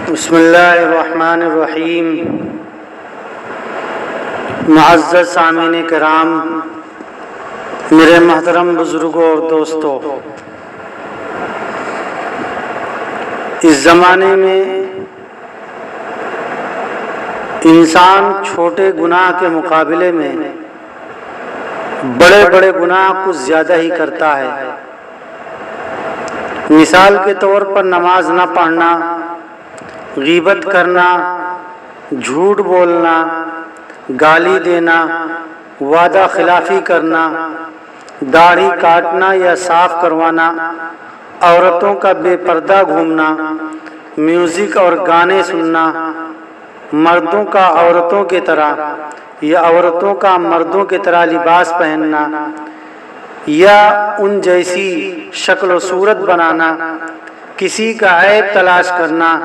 بسم اللہ الرحمن الرحیم۔ معزز سامعین کرام، میرے محترم بزرگوں اور دوستوں، اس زمانے میں انسان چھوٹے گناہ کے مقابلے میں بڑے بڑے گناہ کچھ زیادہ ہی کرتا ہے۔ مثال کے طور پر نماز نہ پڑھنا، غیبت کرنا، جھوٹ بولنا، گالی دینا، وعدہ خلافی کرنا، داڑھی کاٹنا یا صاف کروانا، عورتوں کا بے پردہ گھومنا، میوزک اور گانے سننا، مردوں کا عورتوں کی طرح یا عورتوں کا مردوں کی طرح لباس پہننا یا ان جیسی شکل و صورت بنانا، کسی کا عیب تلاش کرنا،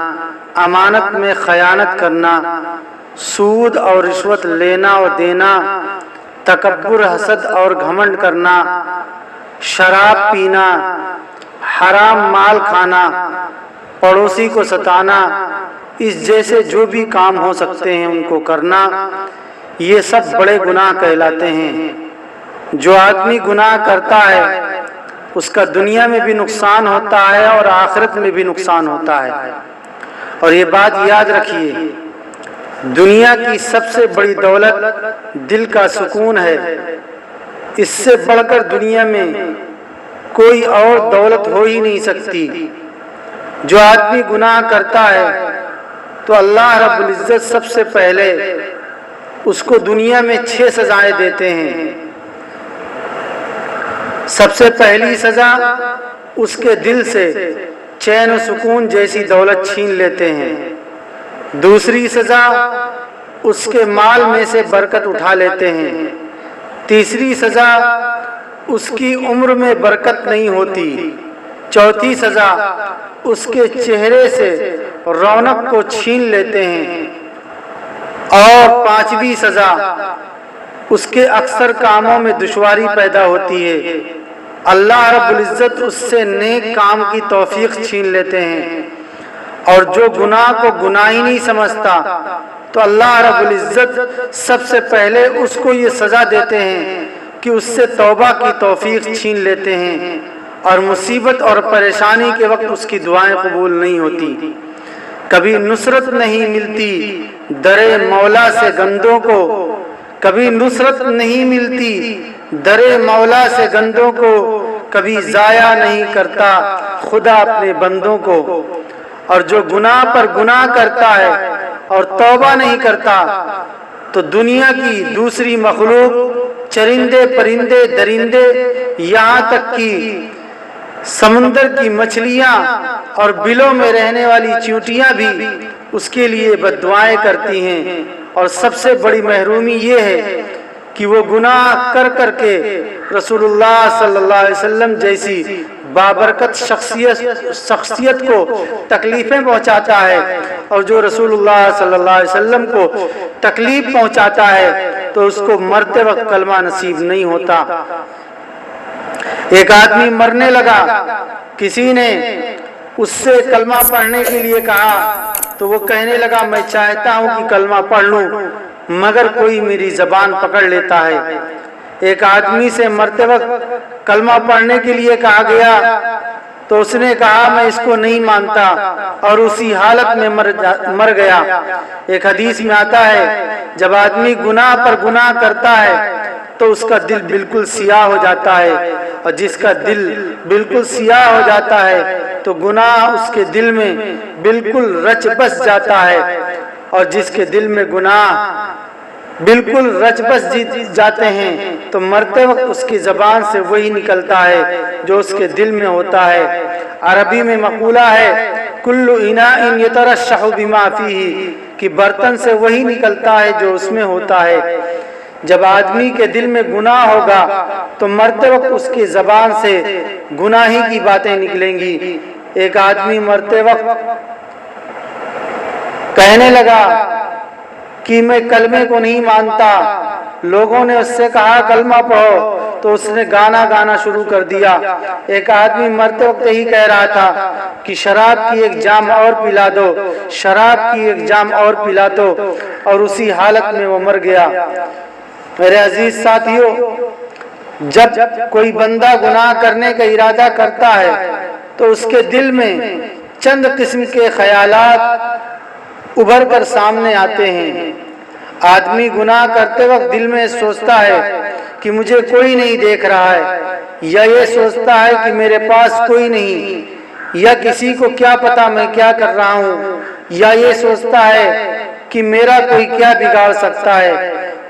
امانت میں خیانت کرنا، سود اور رشوت لینا اور دینا، تکبر، حسد اور گھمنڈ کرنا، شراب پینا، حرام مال کھانا، پڑوسی کو ستانا، اس جیسے جو بھی کام ہو سکتے ہیں ان کو کرنا، یہ سب بڑے گناہ کہلاتے ہیں۔ جو آدمی گناہ کرتا ہے اس کا دنیا میں بھی نقصان ہوتا ہے اور آخرت میں بھی نقصان ہوتا ہے۔ اور یہ بات یاد رکھیے، دنیا کی سب سے بڑی دولت دل کا سکون ہے۔ اس سے بڑھ کر دنیا میں کوئی اور دولت ہو ہی نہیں سکتی۔ جو آدمی گناہ کرتا ہے تو اللہ رب العزت سب سے پہلے اس کو دنیا میں 6 سزائیں دیتے ہیں۔ سب سے پہلی سزا اس کے دل سے چین و سکون جیسی دولت چھین لیتے ہیں۔ دوسری سزا اس کے مال میں سے برکت اٹھا لیتے ہیں۔ تیسری سزا اس کی عمر میں برکت نہیں ہوتی۔ چوتھی سزا اس کے چہرے سے رونق کو چھین لیتے ہیں۔ اور پانچویں سزا اس کے اکثر کاموں میں دشواری پیدا ہوتی ہے۔ اللہ رب العزت اس سے نیک کام کی توفیق چھین لیتے ہیں۔ اور جو گناہ کو گناہ ہی نہیں سمجھتا تو اللہ رب العزت سب سے پہلے اس کو یہ سزا دیتے ہیں کہ اس سے توبہ کی توفیق چھین لیتے ہیں، اور مصیبت اور پریشانی کے وقت اس کی دعائیں قبول نہیں ہوتی۔ کبھی نصرت نہیں ملتی در مولا سے گندوں کو، کبھی نصرت نہیں ملتی در مولا سے گندوں کو، کبھی ضائع نہیں کرتا خدا اپنے بندوں کو۔ اور جو گناہ پر گناہ کرتا ہے اور توبہ نہیں کرتا تو دنیا کی دوسری مخلوق، چرندے، پرندے، درندے، یہاں تک کہ سمندر کی مچھلیاں اور بلوں میں رہنے والی چیونٹیاں بھی اس کے لیے بد دعائیں کرتی ہیں۔ اور سب سے بڑی محرومی یہ ہے کہ وہ گناہ کر کر کے رسول اللہ صلی اللہ علیہ وسلم جیسی بابرکت شخصیت کو تکلیفیں پہنچاتا ہے، اور جو رسول اللہ صلی اللہ علیہ وسلم کو تکلیف پہنچاتا ہے تو اس کو مرتے وقت کلمہ نصیب نہیں ہوتا۔ ایک آدمی مرنے لگا، کسی نے اس سے کلمہ پڑھنے کے لیے کہا تو وہ کہنے لگا میں چاہتا ہوں کہ کلمہ پڑھ لوں مگر کوئی میری زبان پکڑ لیتا ہے۔ ایک آدمی سے مرتے وقت کلمہ پڑھنے کے لیے کہا گیا تو اس نے کہا میں اس کو نہیں مانتا، اور اسی حالت میں مر گیا۔ ایک حدیث میں آتا ہے جب آدمی گناہ پر گناہ کرتا ہے تو اس کا دل بالکل سیاہ ہو جاتا ہے، اور جس کا دل بالکل سیاہ ہو جاتا ہے تو گناہ اس کے دل میں بالکل رچ بس جاتا ہے، اور جس کے دل میں گناہ بالکل رچ بس جاتے ہیں تو مرتے وقت اس کی زبان سے وہی نکلتا ہے جو اس کے دل میں ہوتا ہے۔ عربی میں مقولہ ہے کل اناء یترشح بما فیہ، کہ برتن سے وہی نکلتا ہے جو اس میں ہوتا ہے۔ جب آدمی کے دل میں گناہ ہوگا تو مرتے وقت اس کی زبان سے گناہی کی باتیں نکلیں گی۔ ایک آدمی مرتے وقت کہنے لگا کہ میں کلمے کو نہیں مانتا، لوگوں نے اس سے کہا کلمہ پڑھو تو اس نے گانا شروع کر دیا۔ ایک آدمی مرتے وقت ہی کہہ رہا تھا کہ شراب کی ایک جام اور پلا دو، شراب کی ایک جام اور پلا دو، اور اسی حالت میں وہ مر گیا۔ میرے عزیز ساتھیو، جب کوئی بندہ گناہ کرنے کا ارادہ کرتا ہے تو اس کے دل میں چند قسم کے خیالات ابھر کر سامنے آتے ہیں۔ آدمی گناہ کرتے وقت دل میں سوچتا ہے کہ مجھے کوئی نہیں دیکھ رہا ہے، یا یہ سوچتا ہے کہ میرے پاس کوئی نہیں، یا کسی کو کیا پتا میں کیا کر رہا ہوں، یا یہ سوچتا ہے کہ میرا کوئی کیا بگاڑ سکتا ہے۔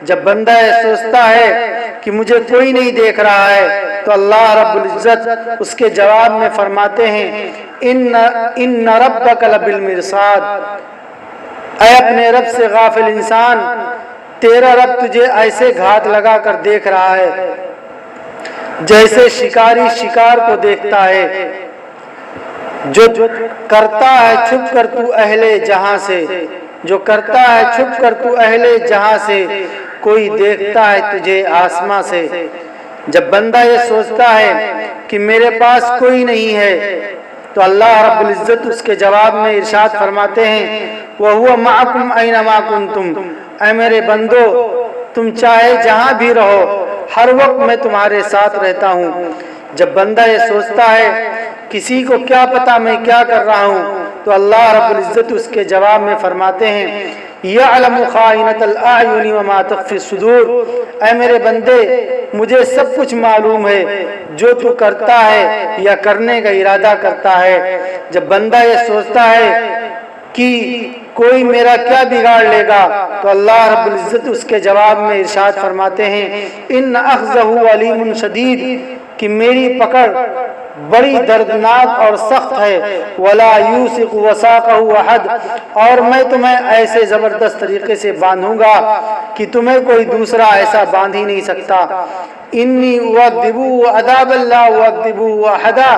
جب بندہ یہ سوچتا ہے کہ مجھے کوئی نہیں دیکھ رہا ہے تو اللہ رب العزت اس کے جواب میں فرماتے ہیں ان ربک لبالمرصاد، اے اپنے رب سے غافل انسان، تیرا رب تجھے ایسے گھات لگا کر دیکھ رہا ہے جیسے شکاری شکار کو دیکھتا ہے۔ جو کرتا ہے چھپ کر تو اہل جہاں سے، جو کرتا ہے چھپ کر تو اہل جہاں سے، کوئی دیکھتا ہے تجھے آسماں سے۔ جب بندہ یہ سوچتا ہے کہ میرے پاس کوئی نہیں ہے تو اللہ رب العزت اس کے جواب میں ارشاد فرماتے ہیں وَهُوَ مَعَكُمْ أَيْنَمَا كُنْتُمْ، اے میرے بندو تم چاہے جہاں بھی رہو، ہر وقت میں تمہارے ساتھ رہتا ہوں۔ جب بندہ یہ سوچتا ہے کسی کو کیا پتا میں کیا کر رہا ہوں تو اللہ رب العزت اس کے جواب میں فرماتے ہیں یعلم خائنۃ الاعین وما تخفی الصدور، اے میرے بندے مجھے سب کچھ معلوم ہے جو تو کرتا ہے یا کرنے کا ارادہ کرتا ہے۔ جب بندہ یہ سوچتا ہے کہ کوئی میرا کیا بگاڑ لے گا تو اللہ رب العزت اس کے جواب میں ارشاد فرماتے ہیں ان اخذہ علیم شدید، کہ میری پکڑ بڑی دردناک اور سخت ہے، ولا یوثق وثاقہ احد، اور میں تمہیں ایسے زبردست طریقے سے باندھوں گا کہ تمہیں کوئی دوسرا ایسا باندھ ہی نہیں سکتا۔ انی اعذبہ عذاب اللہ اعذبہ احدا،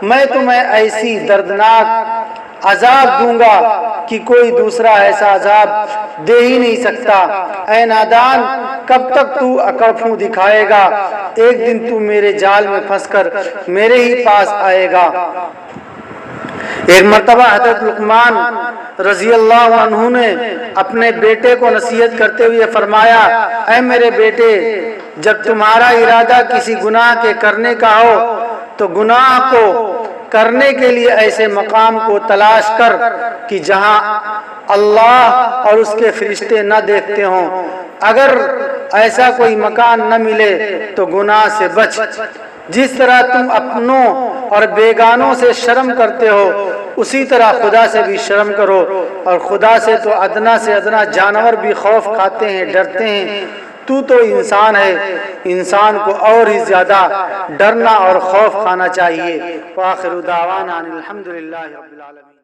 میں تمہیں ایسی دردناک عذاب دوں گا کہ کوئی دوسرا ایسا عذاب دے ہی نہیں سکتا۔ اے نادان، کب تک تو اکڑ دکھائے گا؟ ایک دن تو میرے جال میں پھنس کر میرے ہی پاس آئے گا۔ ایک مرتبہ حضرت لقمان رضی اللہ عنہ نے اپنے بیٹے کو نصیحت کرتے ہوئے فرمایا اے میرے بیٹے، جب تمہارا ارادہ کسی گناہ کے کرنے کا ہو تو گناہ کو کرنے کے لیے ایسے مقام کو تلاش کر کہ جہاں اللہ اور اس کے فرشتے نہ دیکھتے ہوں۔ اگر ایسا کوئی مکان نہ ملے تو گناہ سے بچ۔ جس طرح تم اپنوں اور بیگانوں سے شرم کرتے ہو اسی طرح خدا سے بھی شرم کرو، اور خدا سے تو ادنا سے ادنا جانور بھی خوف کھاتے ہیں، ڈرتے ہیں، تو انسان ہے، انسان کو اور ہی زیادہ ڈرنا اور خوف کھانا چاہیے۔ وآخر دعوانا الحمدللہ رب العالمین۔